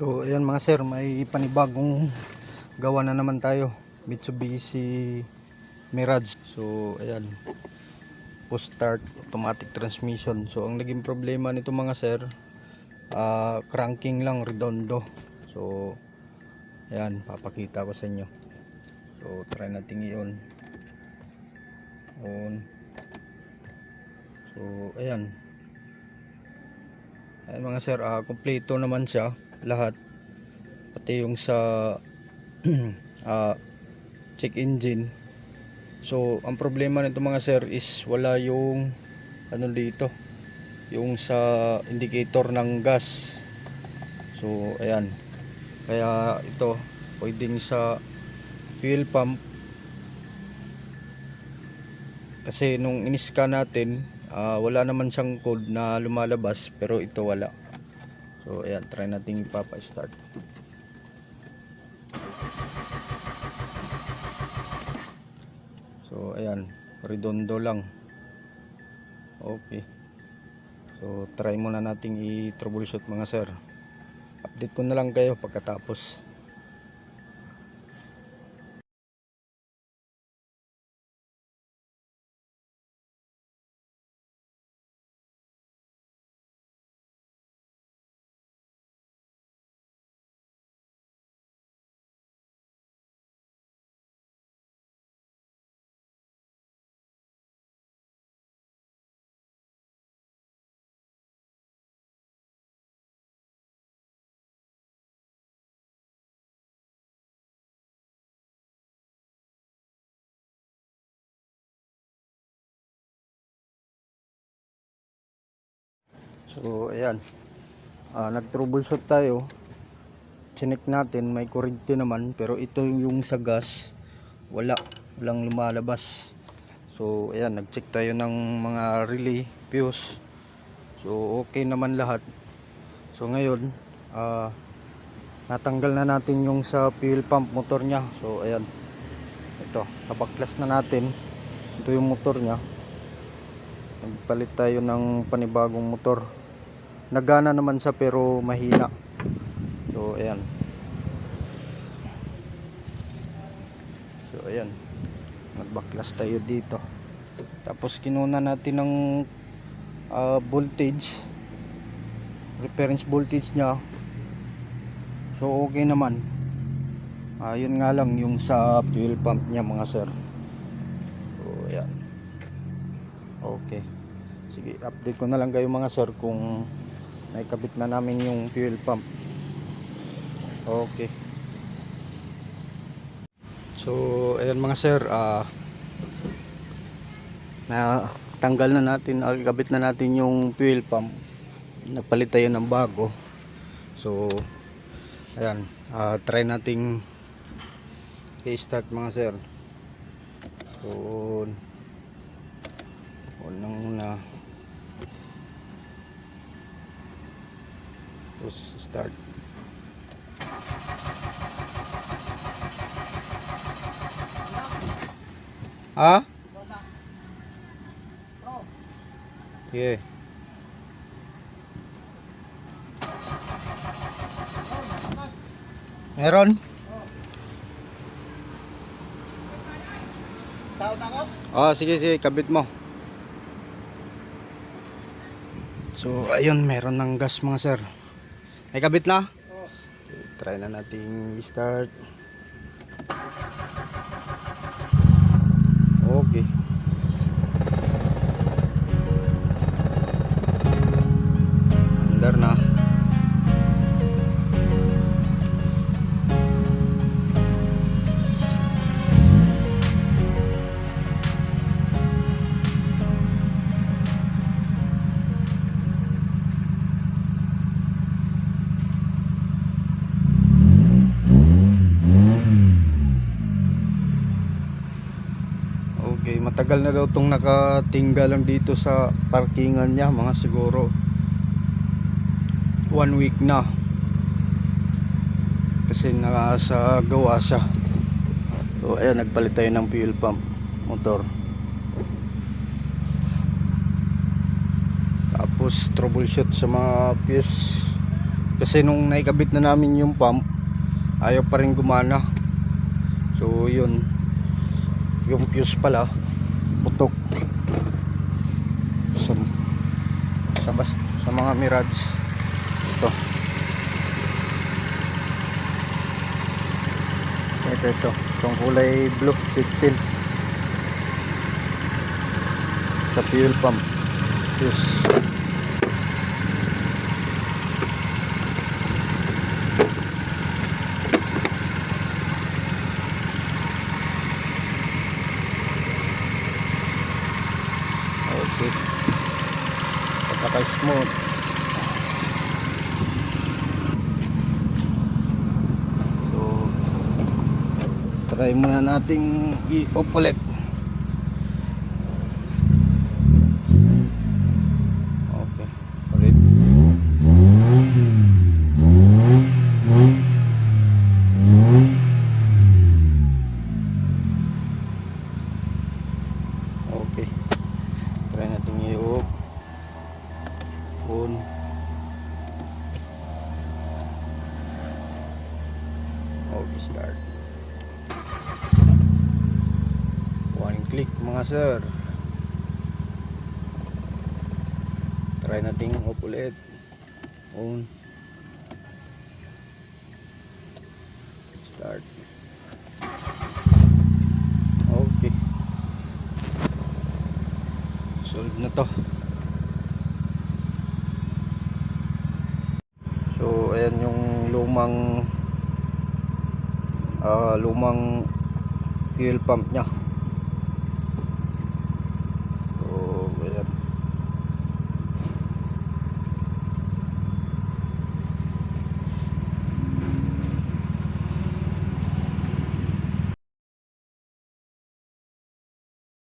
So ayan mga sir, may panibagong gawa na naman tayo, Mitsubishi Mirage. So ayan, push start automatic transmission. So ang naging problema nito mga sir, cranking lang redondo. So ayan, papakita ko sa inyo. So try natin i-on. So ayan, mga sir, kompleto naman siya lahat, pati yung sa check engine. So ang problema nito mga sir is wala yung ano dito, yung sa indicator ng gas. So ayan, kaya ito pwedeng sa fuel pump, kasi nung in-scan natin, wala naman siyang code na lumalabas, pero ito wala. So ayan, try natin ipapa-start. So ayan, redondo lang. Okay. So try muna nating i-troubleshoot mga sir. Update ko na lang kayo pagkatapos. So ayan, nag-troubleshoot tayo. Chinek natin, may kuryente naman, pero ito yung sa gas, walang lumalabas. So ayan, nag-check tayo ng mga relay, fuse. So okay naman lahat. So ngayon, natanggal na natin yung sa fuel pump motor nya. So ayan, ito, kabaklas na natin. Ito yung motor nya. Nagpalit tayo ng panibagong motor. Nagana naman siya pero mahina. So ayan. So ayan, nagbaklas tayo dito. Tapos kinuna natin ng voltage, reference voltage nya. So okay naman. Yun nga lang yung sa fuel pump nya mga sir. So ayan. Okay, sige, update ko na lang kayo mga sir kung naikabit na namin yung fuel pump. Okay. So ayan mga sir, na tanggal na natin, ikabit na natin yung fuel pump. Nagpalit tayo ng bago. So ayan, try nating i-start mga sir. So unang muna, tapos start. Okay. Meron? Sige, kabit mo. So ayun, meron ng gas mga sir. Ay kabit na? Okay, try na nating start. Okay. Andar na. Okay, matagal na daw itong nakatingga lang dito sa parkingan niya, mga siguro 1 week na, kasi nasa gawa siya. So ayan, nagpalit tayo ng fuel pump motor. Tapos troubleshoot sa mga fuse Kasi nung naikabit na namin yung pump, ayaw pa rin gumana. So yun, yung fuse pala putok sa, sa mga Mirage. Ito itong kulay blue, pigtail sa fuel pump fuse. Okay, pagkaka-smooth. So try muna nating i-off ulit. Okay, ulit. Okay, try natin i-off on. Okay, start. One click mga sir. Try natin off ulit. On. Start. Okay, solve na to. So ayan yung lumang lumang fuel pump nya.